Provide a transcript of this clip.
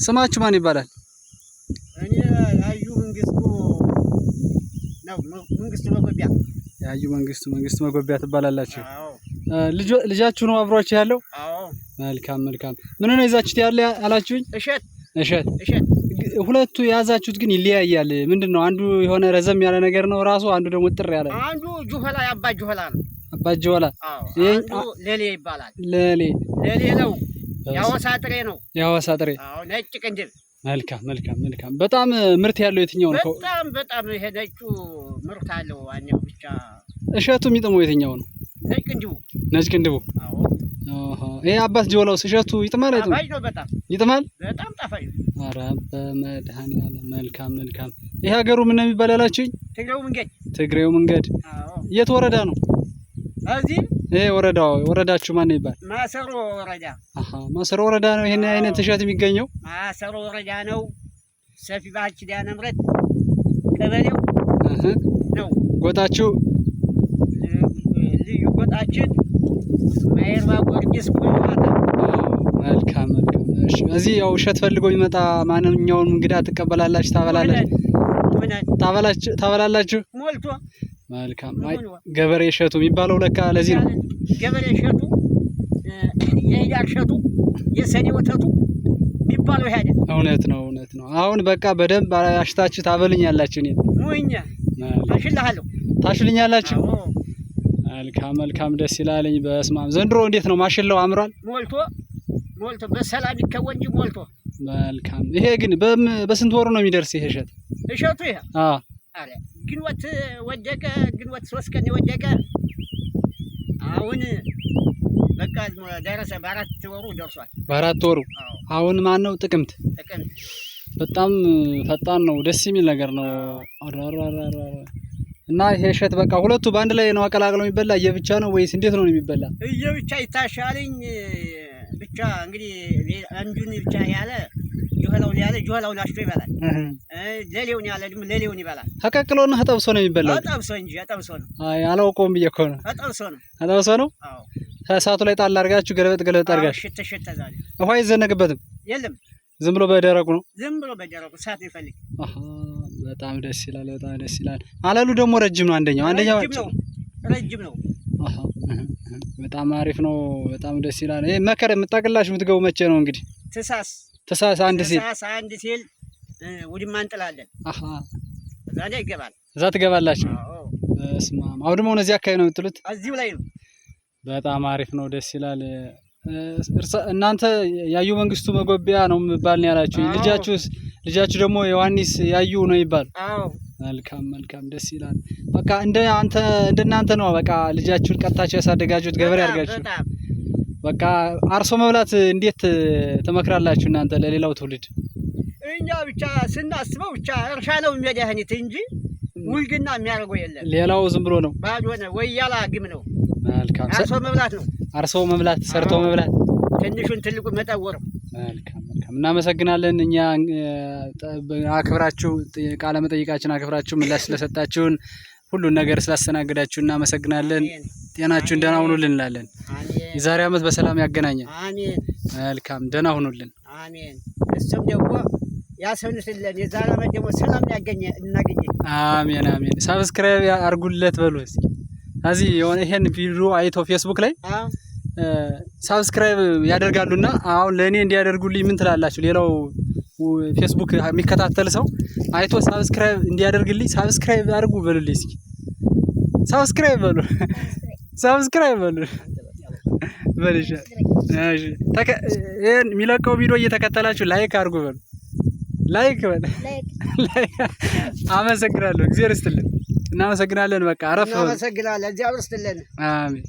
ስማችሁ ማን ይባላል? እኔ ያዩ መንግስቱ ነው። መንግስቱ መጎቢያ። ያዩ መንግስቱ መጎቢያ ትባላላችሁ? አዎ። ልጃችሁ ነው አብሯችሁ ያለው? አዎ። መልካም። ምን ነው ይዛችሁት ያለ አላችሁኝ? እሸት። ሁለቱ የያዛችሁት ግን ይለያያል። ምንድነው? አንዱ የሆነ ረዘም ያለ ነገር ነው ራሱ፣ አንዱ ደግሞ ጥር ያለ። አንዱ ጁሆላ አባ ጁሆላ ነው። አባ ጁሆላ። አንዱ ሌሌ ይባላል። ሌሌ ነው። ያወሳ ጥሬ። አዎ። ነጭ ቅንድብ። መልካም። በጣም ምርት ያለው የትኛው ነው? በጣም ይሄ ነጩ ምርት አለው። ዋናው ብቻ እሸቱ የሚጥመው የትኛው ነው? ነጭ ቅንድቡ። አዎ። ይሄ አባት ጆላውስ እሸቱ ይጥማል አይጥም? ጣፋጭ ነው። ይጥማል። በጣም ጣፋጭ ነው። ኧረ በመድኃኒዓለም። መልካም። ይሄ ሀገሩ ምን ነው የሚባል ያላችሁኝ? ትግሬው መንገድ። አዎ። የት ወረዳ ነው? እዚህ ይሄ ወረዳችሁ ማን ይባል? ማሰሮ ወረዳ። ማሰሮ ወረዳ ነው ይሄን አይነት እሸት የሚገኘው? ማሰሮ ወረዳ ነው። ሰፊ ባች ዳነ ምረት ቀበሌው ነው። ጎጣችሁ ልዩ ጎጣችን ማይርባ ጎርጊስ ኩልማታ። መልካም። እሺ፣ እዚህ ያው እሸት ፈልጎ የሚመጣ ማንኛውንም እንግዳ ትቀበላላችሁ? ታበላላችሁ? ሞልቶ። መልካም። ገበሬ እሸቱ የሚባለው ለካ ለዚህ ነው። ገበሬ እሸቱ፣ የኢዳር እሸቱ፣ የሰኔ ወተቱ የሚባለው ይሄ አይደል? እውነት ነው። አሁን በቃ በደንብ አሽታችሁ ታበሉኛላችሁ። እኔ ሙኛ ታሽልኛላችሁ? መልካም። ደስ ይላልኝ። በስማም ዘንድሮ እንዴት ነው ማሽላው? አምሯል? ሞልቶ በሰላም ይከወን እንጂ ሞልቶ። መልካም። ይሄ ግን በስንት ወሩ ነው የሚደርስ ይሄ እሸቱ? ይሄ አረ ግንቦት ወደቀ። ግንቦት 3 ቀን የወደቀ አሁን በቃ ደረሰ። በ4 ወሩ ደርሷል። በ4 ወሩ። አሁን ማን ነው? ጥቅምት። በጣም ፈጣን ነው። ደስ የሚል ነገር ነው። እና ይሄ እሸት በቃ ሁለቱ በአንድ ላይ ነው አቀላቅለው የሚበላ? እየብቻ ነው ወይስ እንዴት ነው የሚበላ? እየብቻ ይታሻልኝ። ብቻ እንግዲህ አንዱን ብቻ ያለ ጆላውን አሽቶ ይበላል። ሌሌውን ያለ ደግሞ ሌሌውን ይበላል። ተቀቅሎና ተጠብሶ ነው የሚበላው? ተጠብሶ ነው። አይ አላውቀውም ብዬ እኮ ነው። ተጠብሶ ነው። አዎ። እሳቱ ላይ ጣል አድርጋችሁ ገለበጥ አድርጋችሁ። ሽት ተዛለ። ውሃ አይዘነግበትም? የለም። ዝም ብሎ በደረቁ ነው። እሳት ይፈልግ። በጣም ደስ ይላል። አለሉ ደግሞ ረጅም ነው። አንደኛው ረጅም ነው። በጣም አሪፍ ነው። በጣም ደስ ይላል። ይሄ መከር የምታቅላችሁ የምትገቡ መቼ ነው እንግዲህ? ትሳስ አንድ ሲል ውድማ እንጥላለን። እዛ ላይ ይገባል። እዛ ትገባላችሁ? በስመ አብ። አሁን ደግሞ እዚህ አካባቢ ነው የምትሉት? እዚሁ ላይ ነው። በጣም አሪፍ ነው። ደስ ይላል። እናንተ ያዩ መንግስቱ መጎቢያ ነው የሚባል ነው ያላችሁ። ልጃችሁ ደግሞ ዮሐንስ ያዩ ነው ይባል? አዎ። መልካም ደስ ይላል። በቃ እንደናንተ ነው። በቃ ልጃችሁን ቀጥታችሁ ያሳደጋችሁት ገበሬ አድርጋችሁ። በቃ አርሶ መብላት እንዴት ትመክራላችሁ እናንተ ለሌላው ትውልድ? እኛ ብቻ ስናስበው ብቻ እርሻ ነው የሚያዳህኒት እንጂ ውልግና የሚያደርገው የለም። ሌላው ዝም ብሎ ነው፣ ባዶ ነው፣ ወያላ ግም ነው። መልካም። አርሶ መብላት ሰርቶ መብላት፣ ትንሹን ትልቁ መጠወር። መልካም። እናመሰግናለን። እኛ አክብራችሁ ቃለ መጠይቃችን አክብራችሁ ምላሽ ስለሰጣችሁን ሁሉን ነገር ስላስተናገዳችሁ እናመሰግናለን። ጤናችሁን ደህና ሁኑልን እንላለን። የዛሬ ዓመት በሰላም ያገናኘን። አሜን። መልካም። ደህና ሁኑልን። አሜን። እሱም ደግሞ ያሰንስልን። የዛሬ ዓመት ደግሞ ሰላም እናገኘ። አሜን። ሰብስክራይብ አድርጉለት በሉ እስኪ። እዚህ የሆነ ይሄን ቪዲዮ አይተው ፌስቡክ ላይ ሰብስክራይብ ያደርጋሉና አሁን ለኔ እንዲያደርጉልኝ ምን ትላላችሁ? ሌላው ፌስቡክ የሚከታተል ሰው አይቶ ሰብስክራይብ እንዲያደርግልኝ ሰብስክራይብ አድርጉ በሉልኝ እስኪ። ሰብስክራይብ በሉ። በልሽ። እሺ፣ ይሄን የሚለቀው ቪዲዮ እየተከተላችሁ ላይክ አድርጉ በሉ። ላይክ። አመሰግናለሁ። እግዚአብሔር ይስጥልን። እናመሰግናለን። በቃ አረፍ። እናመሰግናለን። እግዚአብሔር ይስጥልን። አሜን።